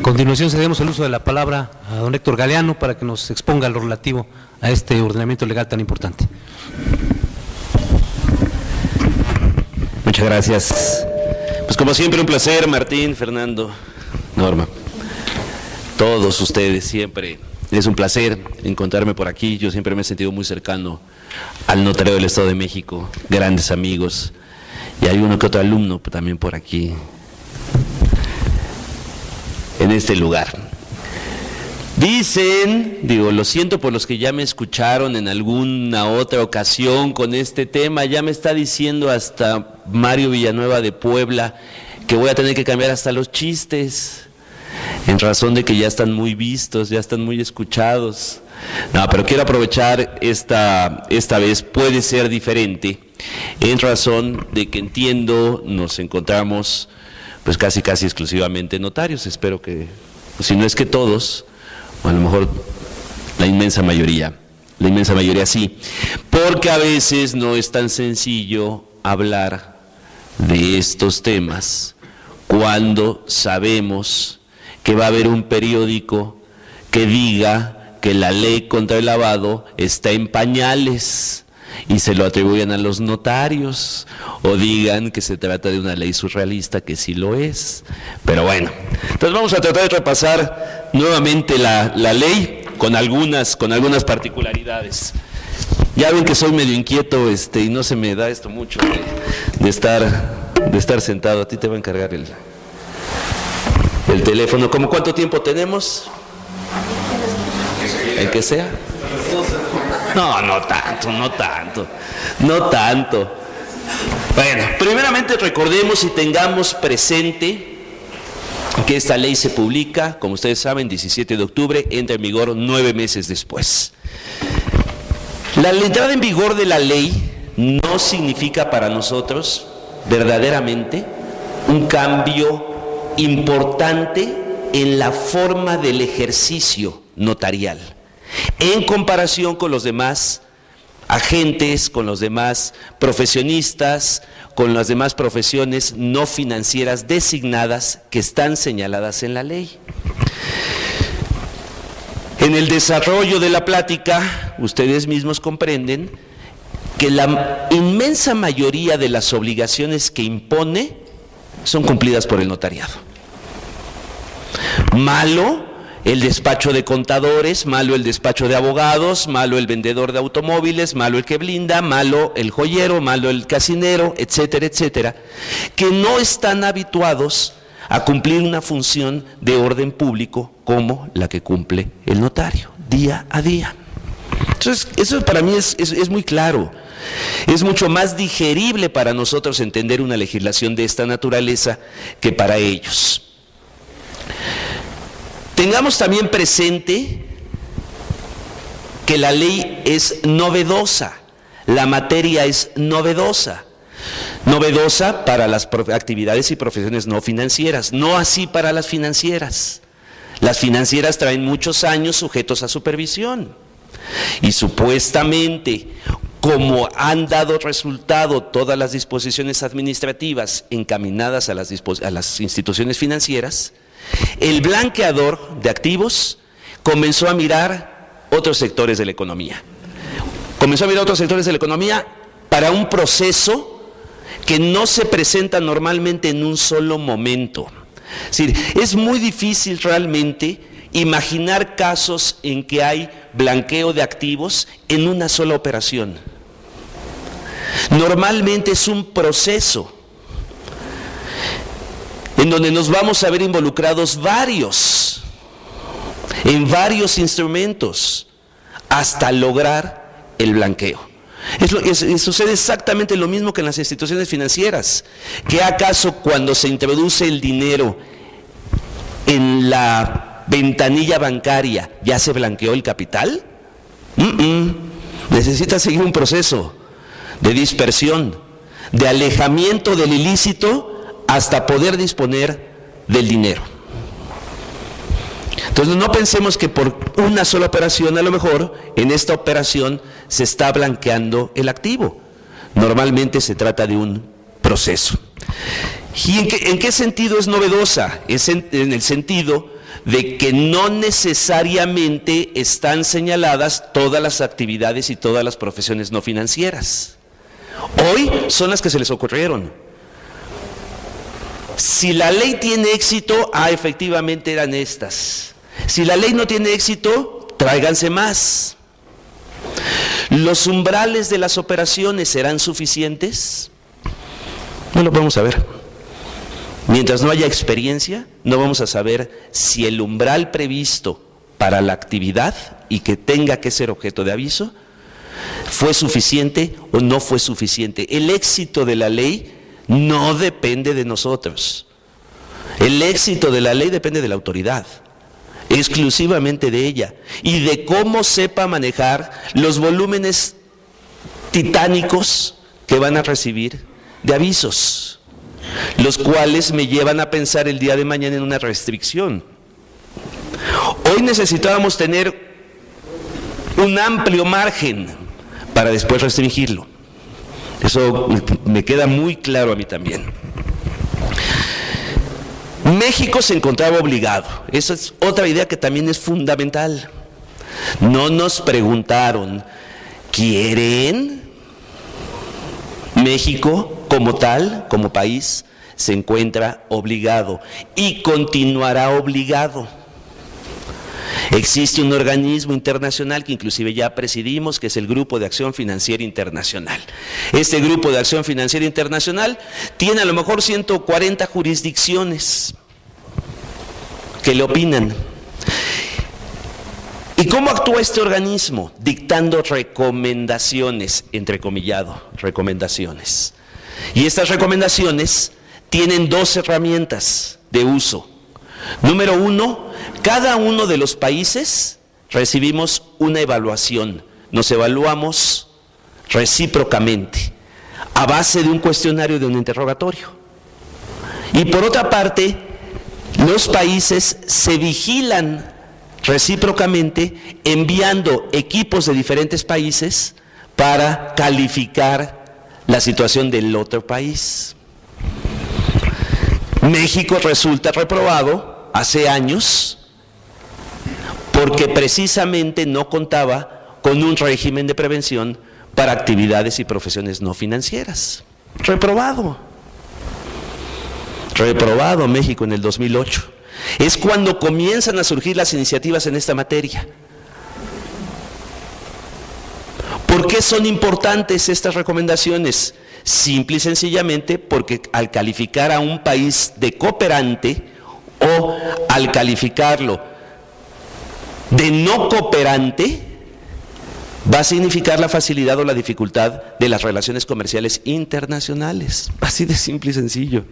continuación cedemos el uso de la palabra a don Héctor Galeano para que nos exponga lo relativo a este ordenamiento legal tan importante. Muchas gracias. Pues como siempre un placer, Martín, Fernando, Norma, todos ustedes, siempre es un placer encontrarme por aquí. Yo siempre me he sentido muy cercano al notario del Estado de México, grandes amigos, y hay uno que otro alumno también por aquí, en este lugar. Dicen, lo siento por los que ya me escucharon en alguna otra ocasión con este tema, ya me está diciendo hasta Mario Villanueva de Puebla que voy a tener que cambiar hasta los chistes, en razón de que ya están muy vistos, ya están muy escuchados. No, pero quiero aprovechar esta vez, puede ser diferente, en razón de que entiendo, nos encontramos pues casi exclusivamente notarios, espero que, si no es que todos, o a lo mejor la inmensa mayoría sí, porque a veces no es tan sencillo hablar de estos temas cuando sabemos que va a haber un periódico que diga que la ley contra el lavado está en pañales y se lo atribuyan a los notarios, o digan que se trata de una ley surrealista, que sí lo es. Pero bueno, entonces vamos a tratar de repasar nuevamente la ley con algunas particularidades. Ya ven que soy medio inquieto y no se me da esto mucho de estar sentado. A ti te va a encargar el teléfono. ¿Cómo cuánto tiempo tenemos? El que sea. No tanto. Bueno, primeramente recordemos y tengamos presente que esta ley se publica, como ustedes saben, 17 de octubre, entra en vigor 9 meses después. La entrada en vigor de la ley no significa para nosotros, verdaderamente, un cambio importante en la forma del ejercicio notarial, en comparación con los demás agentes, con los demás profesionistas, con las demás profesiones no financieras designadas que están señaladas en la ley. En el desarrollo de la plática, ustedes mismos comprenden que la inmensa mayoría de las obligaciones que impone son cumplidas por el notariado. Malo el despacho de contadores, malo el despacho de abogados, malo el vendedor de automóviles, malo el que blinda, malo el joyero, malo el casinero, etcétera, etcétera, que no están habituados a cumplir una función de orden público como la que cumple el notario, día a día. Entonces, eso para mí es muy claro. Es mucho más digerible para nosotros entender una legislación de esta naturaleza que para ellos. Tengamos también presente que la ley es novedosa, la materia es novedosa para las actividades y profesiones no financieras, no así para las financieras. Las financieras traen muchos años sujetos a supervisión y supuestamente, como han dado resultado todas las disposiciones administrativas encaminadas a las instituciones financieras, el blanqueador de activos comenzó a mirar otros sectores de la economía. Para un proceso que no se presenta normalmente en un solo momento. Es decir, es muy difícil realmente imaginar casos en que hay blanqueo de activos en una sola operación. Normalmente es un proceso en donde nos vamos a ver involucrados en varios instrumentos, hasta lograr el blanqueo. Sucede exactamente lo mismo que en las instituciones financieras. ¿Qué acaso cuando se introduce el dinero en la ventanilla bancaria ya se blanqueó el capital? Necesita seguir un proceso de dispersión, de alejamiento del ilícito, hasta poder disponer del dinero. Entonces no pensemos que por una sola operación, a lo mejor en esta operación se está blanqueando el activo. Normalmente se trata de un proceso. ¿Y en qué sentido es novedosa? Es en el sentido de que no necesariamente están señaladas todas las actividades y todas las profesiones no financieras. Hoy son las que se les ocurrieron. Si la ley tiene éxito, efectivamente eran estas. Si la ley no tiene éxito, tráiganse más. ¿Los umbrales de las operaciones serán suficientes? No lo vamos a ver. Mientras no haya experiencia, no vamos a saber si el umbral previsto para la actividad y que tenga que ser objeto de aviso fue suficiente o no fue suficiente. El éxito de la ley no depende de nosotros. El éxito de la ley depende de la autoridad, exclusivamente de ella, y de cómo sepa manejar los volúmenes titánicos que van a recibir de avisos, los cuales me llevan a pensar el día de mañana en una restricción. Hoy necesitábamos tener un amplio margen para después restringirlo. Eso me queda muy claro a mí también. México se encontraba obligado. Esa es otra idea que también es fundamental. No nos preguntaron, ¿quieren? México, como tal, como país, se encuentra obligado y continuará obligado. Existe un organismo internacional que inclusive ya presidimos, que es el Grupo de Acción Financiera Internacional. Este Grupo de Acción Financiera Internacional tiene a lo mejor 140 jurisdicciones que le opinan. ¿Y cómo actúa este organismo? Dictando recomendaciones, entrecomillado, recomendaciones. Y estas recomendaciones tienen 2 herramientas de uso. Número 1, cada uno de los países recibimos una evaluación. Nos evaluamos recíprocamente a base de un cuestionario, de un interrogatorio. Y por otra parte, los países se vigilan recíprocamente enviando equipos de diferentes países para calificar la situación del otro país. México resulta reprobado hace años porque precisamente no contaba con un régimen de prevención para actividades y profesiones no financieras. Reprobado México en el 2008. Es cuando comienzan a surgir las iniciativas en esta materia. ¿Por qué son importantes estas recomendaciones? Simple y sencillamente porque al calificar a un país de cooperante o al calificarlo de no cooperante, va a significar la facilidad o la dificultad de las relaciones comerciales internacionales. Así de simple y sencillo.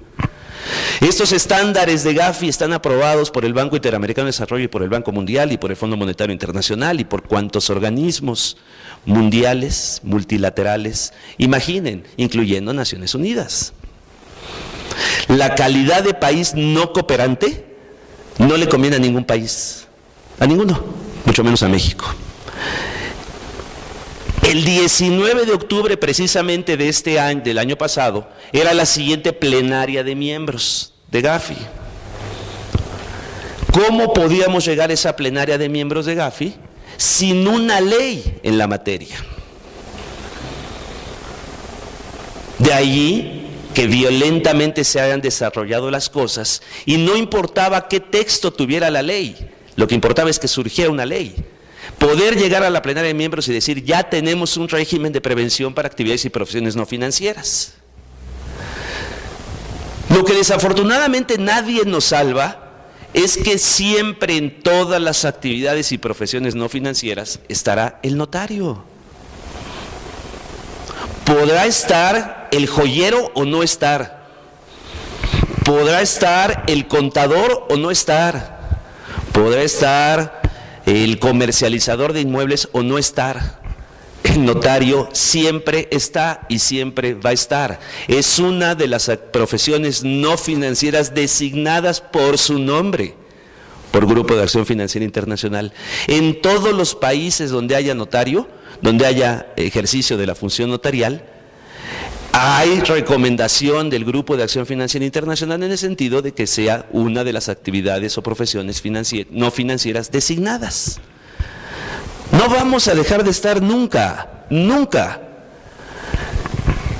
Estos estándares de Gafi están aprobados por el Banco Interamericano de Desarrollo y por el Banco Mundial y por el Fondo Monetario Internacional y por cuantos organismos mundiales, multilaterales, imaginen, incluyendo Naciones Unidas. La calidad de país no cooperante no le conviene a ningún país, a ninguno, mucho menos a México. El 19 de octubre precisamente de este año, del año pasado, era la siguiente plenaria de miembros de Gafi. ¿Cómo podíamos llegar a esa plenaria de miembros de Gafi sin una ley en la materia? De allí que violentamente se hayan desarrollado las cosas y no importaba qué texto tuviera la ley, lo que importaba es que surgiera una ley. Poder llegar a la plenaria de miembros y decir, ya tenemos un régimen de prevención para actividades y profesiones no financieras. Lo que desafortunadamente nadie nos salva es que siempre en todas las actividades y profesiones no financieras estará el notario. Podrá estar el joyero o no estar. Podrá estar el contador o no estar. Podrá estar el comercializador de inmuebles o no estar. El notario siempre está y siempre va a estar. Es una de las profesiones no financieras designadas por su nombre, por Grupo de Acción Financiera Internacional. En todos los países donde haya notario, donde haya ejercicio de la función notarial, Hay recomendación del Grupo de Acción Financiera Internacional en el sentido de que sea una de las actividades o profesiones no financieras designadas. No vamos a dejar de estar nunca, nunca.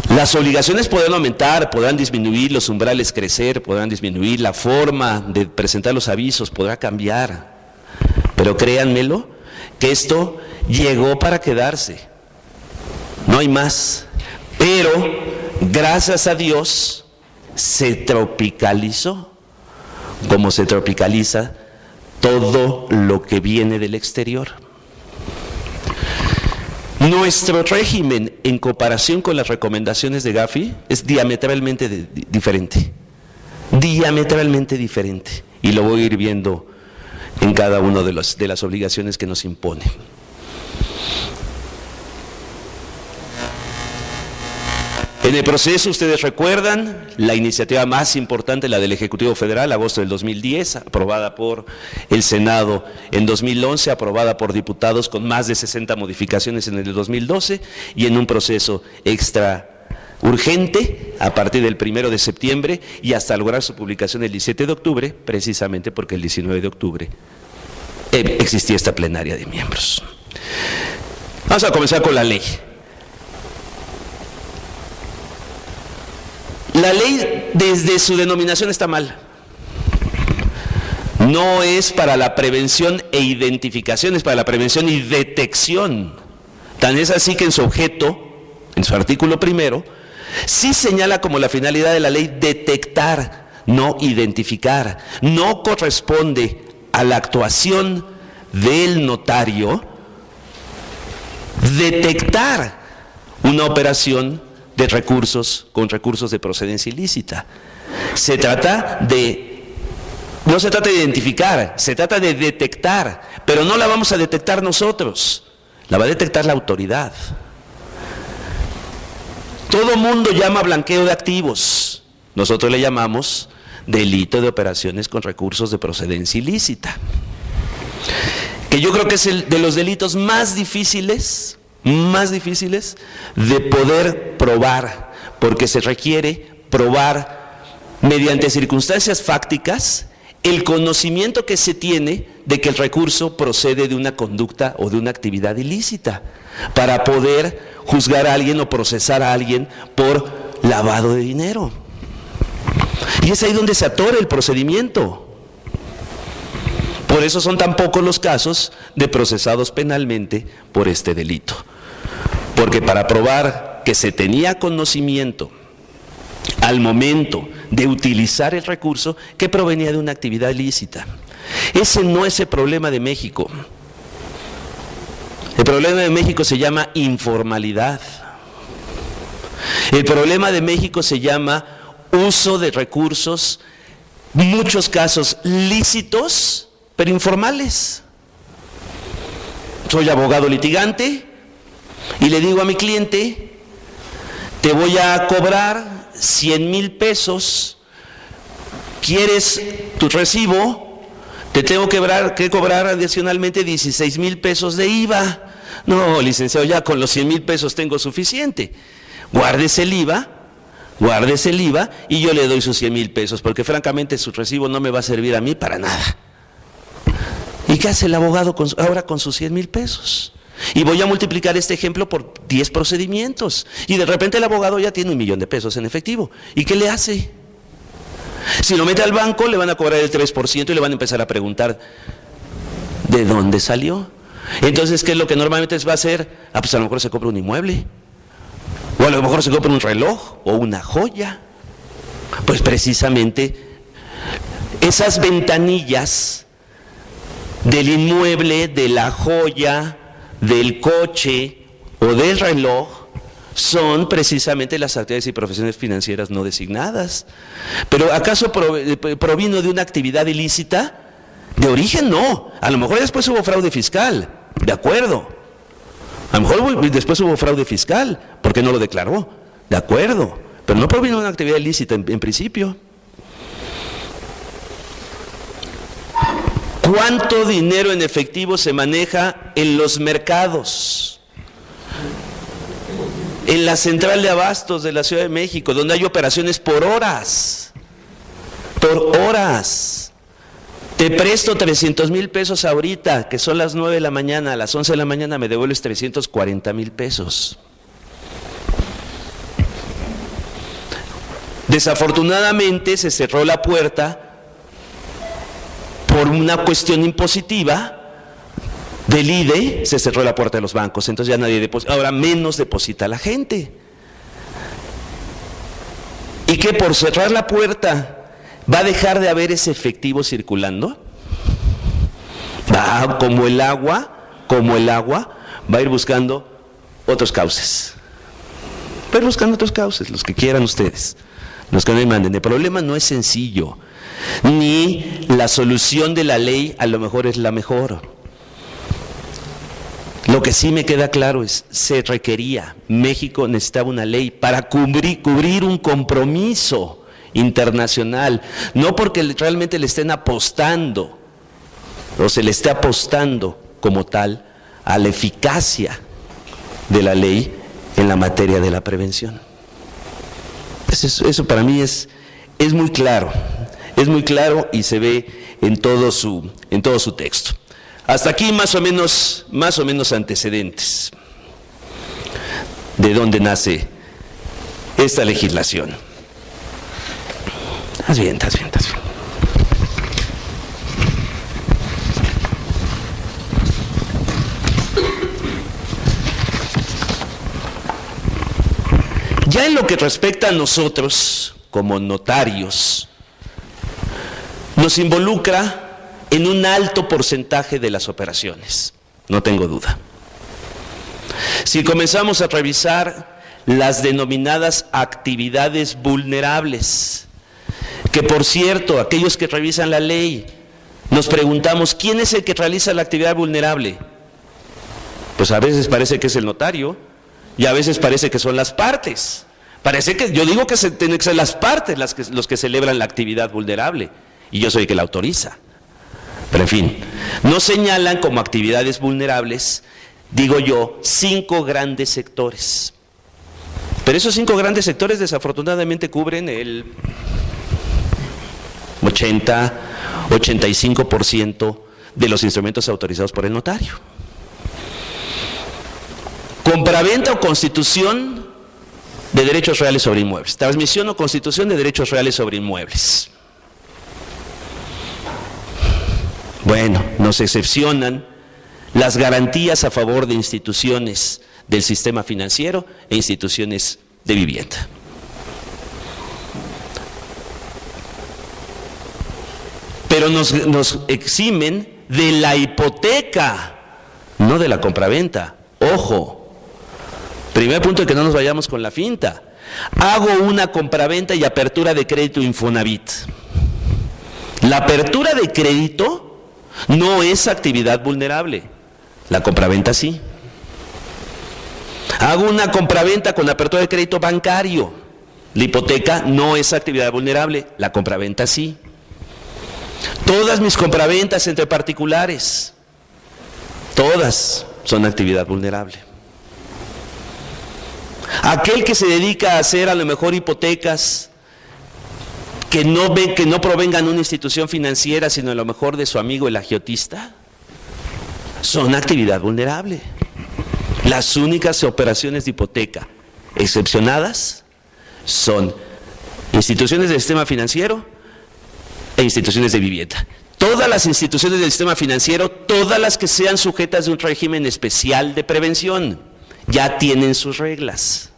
Las obligaciones podrán aumentar, podrán disminuir, los umbrales crecer, podrán disminuir, la forma de presentar los avisos podrá cambiar. Pero créanmelo, que esto llegó para quedarse. No hay más. Pero, gracias a Dios, se tropicalizó, como se tropicaliza todo lo que viene del exterior. Nuestro régimen, en comparación con las recomendaciones de Gafi, es diametralmente diferente. Diametralmente diferente. Y lo voy a ir viendo en cada una de las obligaciones que nos impone. En el proceso, ustedes recuerdan, la iniciativa más importante, la del Ejecutivo Federal, agosto del 2010, aprobada por el Senado en 2011, aprobada por diputados con más de 60 modificaciones en el 2012, y en un proceso extra urgente a partir del 1 de septiembre y hasta lograr su publicación el 17 de octubre, precisamente porque el 19 de octubre existía esta plenaria de miembros. Vamos a comenzar con la ley. La ley desde su denominación está mal. No es para la prevención e identificación, es para la prevención y detección. Tan es así que en su objeto, en su artículo 1, sí señala como la finalidad de la ley detectar, no identificar. No corresponde a la actuación del notario detectar una operación de recursos con recursos de procedencia ilícita. No se trata de identificar, se trata de detectar, pero no la vamos a detectar nosotros, la va a detectar la autoridad. Todo mundo llama blanqueo de activos, nosotros le llamamos delito de operaciones con recursos de procedencia ilícita, que yo creo que es el de los delitos más difíciles de poder probar, porque se requiere probar mediante circunstancias fácticas el conocimiento que se tiene de que el recurso procede de una conducta o de una actividad ilícita, para poder juzgar a alguien o procesar a alguien por lavado de dinero. Y es ahí donde se atora el procedimiento. Por eso son tan pocos los casos de procesados penalmente por este delito. Porque para probar que se tenía conocimiento al momento de utilizar el recurso que provenía de una actividad ilícita. Ese no es el problema de México. El problema de México se llama informalidad. El problema de México se llama uso de recursos, muchos casos lícitos, pero informales. Soy abogado litigante y le digo a mi cliente, te voy a cobrar 100,000 pesos, ¿quieres tu recibo? Te tengo que cobrar adicionalmente 16,000 pesos de IVA. No, licenciado, ya con los 100,000 pesos tengo suficiente. Guárdese el IVA y yo le doy sus 100,000 pesos, porque francamente su recibo no me va a servir a mí para nada. ¿Y qué hace el abogado ahora con sus 100,000 pesos? Y voy a multiplicar este ejemplo por 10 procedimientos. Y de repente el abogado ya tiene 1,000,000 de pesos en efectivo. ¿Y qué le hace? Si lo mete al banco, le van a cobrar el 3% y le van a empezar a preguntar, ¿de dónde salió? Entonces, ¿qué es lo que normalmente va a hacer? Pues a lo mejor se compra un inmueble. O a lo mejor se compra un reloj o una joya. Pues precisamente esas ventanillas del inmueble, de la joya, del coche o del reloj son precisamente las actividades y profesiones financieras no designadas. Pero ¿acaso provino de una actividad ilícita? De origen no, a lo mejor después hubo fraude fiscal, de acuerdo. A lo mejor después hubo fraude fiscal, porque no lo declaró, de acuerdo. Pero no provino de una actividad ilícita en principio. ¿Cuánto dinero en efectivo se maneja en los mercados? en la central de abastos de la Ciudad de México, donde hay operaciones por horas. Por horas. Te presto 300,000 pesos ahorita, que son las 9 de la mañana, a las 11 de la mañana me devuelves 340,000 pesos. Desafortunadamente se cerró la puerta por una cuestión impositiva del IDE, se cerró la puerta de los bancos, entonces ya nadie deposita, ahora menos deposita la gente. ¿Y qué? Por cerrar la puerta, ¿va a dejar de haber ese efectivo circulando? Va, como el agua, va a ir buscando otros cauces. Va a ir buscando otros cauces, los que quieran ustedes, los que me manden. El problema no es sencillo, ni la solución de la ley a lo mejor es la mejor. Lo que sí me queda claro es, se requería, México necesitaba una ley para cubrir un compromiso internacional, no porque realmente le estén apostando, o se le esté apostando como tal, a la eficacia de la ley en la materia de la prevención. Eso para mí es muy claro y se ve en todo su texto. Hasta aquí más o menos antecedentes de dónde nace esta legislación. Estás bien. Ya en lo que respecta a nosotros, como notarios, nos involucra en un alto porcentaje de las operaciones, no tengo duda. Si comenzamos a revisar las denominadas actividades vulnerables, que por cierto, aquellos que revisan la ley, nos preguntamos, ¿quién es el que realiza la actividad vulnerable? Pues a veces parece que es el notario, y a veces parece que son las partes. Yo digo que tienen que ser las partes los que celebran la actividad vulnerable, y yo soy el que la autoriza. Pero en fin, nos señalan como actividades vulnerables, digo yo, 5 grandes sectores. Pero esos 5 grandes sectores desafortunadamente cubren el 85% de los instrumentos autorizados por el notario. Compraventa o constitución de derechos reales sobre inmuebles. Transmisión o constitución de derechos reales sobre inmuebles. Bueno, nos excepcionan las garantías a favor de instituciones del sistema financiero e instituciones de vivienda. Pero nos eximen de la hipoteca, no de la compraventa. Ojo, primer punto de que no nos vayamos con la finta. Hago una compraventa y apertura de crédito Infonavit. La apertura de crédito no es actividad vulnerable, la compraventa sí. Hago una compraventa con apertura de crédito bancario, la hipoteca no es actividad vulnerable, la compraventa sí. Todas mis compraventas entre particulares, todas son actividad vulnerable. Aquel que se dedica a hacer a lo mejor hipotecas que no provengan de una institución financiera, sino a lo mejor de su amigo el agiotista, son actividad vulnerable. Las únicas operaciones de hipoteca excepcionadas son instituciones del sistema financiero e instituciones de vivienda. Todas las instituciones del sistema financiero, todas las que sean sujetas de un régimen especial de prevención, ya tienen sus reglas.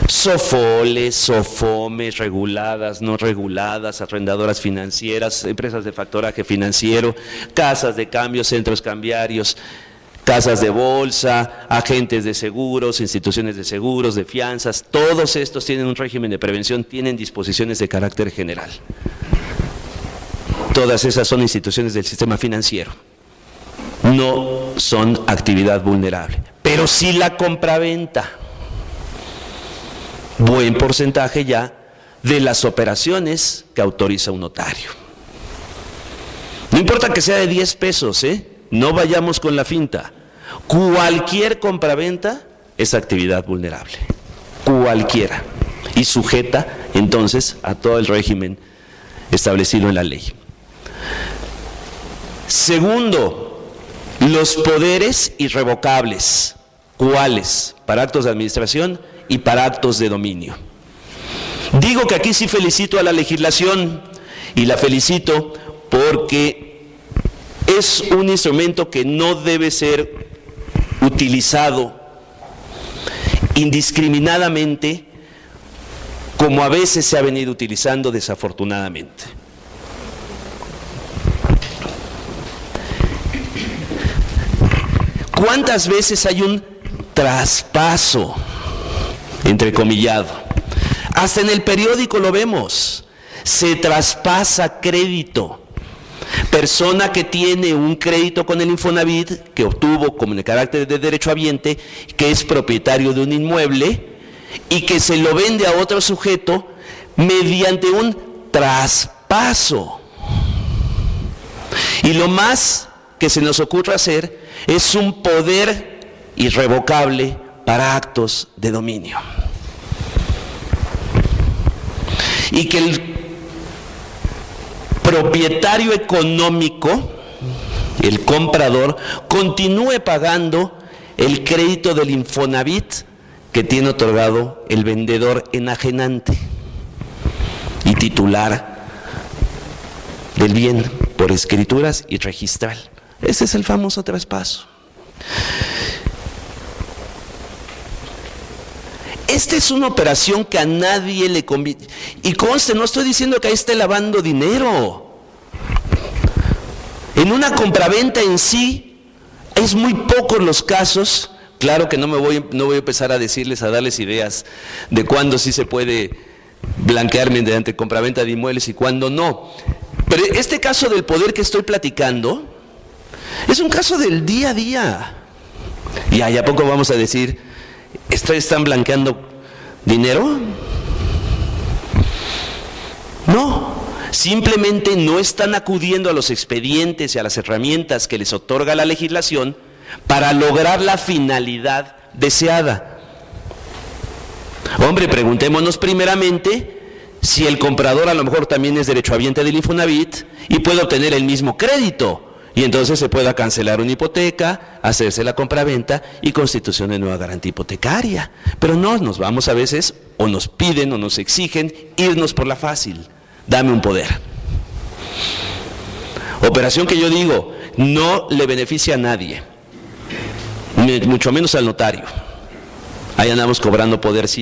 Sofoles, Sofomes, reguladas, no reguladas, arrendadoras financieras, empresas de factoraje financiero, casas de cambio, centros cambiarios, casas de bolsa, agentes de seguros, instituciones de seguros, de fianzas, todos estos tienen un régimen de prevención, tienen disposiciones de carácter general. Todas esas son instituciones del sistema financiero. No son actividad vulnerable, pero sí la compraventa. Buen porcentaje ya de las operaciones que autoriza un notario. No importa que sea de 10 pesos, no vayamos con la finta. Cualquier compraventa es actividad vulnerable, cualquiera, y sujeta entonces a todo el régimen establecido en la ley. Segundo, los poderes irrevocables. ¿Cuáles? Para actos de administración y para actos de dominio. Digo que aquí sí felicito a la legislación, y la felicito porque es un instrumento que no debe ser utilizado indiscriminadamente como a veces se ha venido utilizando desafortunadamente. ¿Cuántas veces hay un traspaso, entrecomillado? Hasta en el periódico lo vemos, se traspasa crédito. Persona que tiene un crédito con el Infonavit, que obtuvo como en el carácter de derechohabiente, que es propietario de un inmueble y que se lo vende a otro sujeto mediante un traspaso. Y lo más que se nos ocurre hacer es un poder irrevocable para actos de dominio. Y que el propietario económico, el comprador, continúe pagando el crédito del Infonavit que tiene otorgado el vendedor enajenante y titular del bien por escrituras y registral. Ese es el famoso traspaso. Esta es una operación que a nadie le conviene. Y conste, no estoy diciendo que ahí esté lavando dinero. En una compraventa en sí, es muy pocos los casos. Claro que no voy a empezar a darles ideas de cuándo sí se puede blanquear mediante compraventa de inmuebles y cuándo no. Pero este caso del poder que estoy platicando es un caso del día a día. Y ahí a poco vamos a decir, ¿están blanqueando dinero? No, simplemente no están acudiendo a los expedientes y a las herramientas que les otorga la legislación para lograr la finalidad deseada. Hombre, preguntémonos primeramente si el comprador a lo mejor también es derechohabiente del Infonavit y puede obtener el mismo crédito. Y entonces se pueda cancelar una hipoteca, hacerse la compraventa y constitución de nueva garantía hipotecaria. Pero no, nos vamos a veces, o nos piden o nos exigen, irnos por la fácil. Dame un poder. Operación que yo digo, no le beneficia a nadie, mucho menos al notario. Ahí andamos cobrando poder, sí.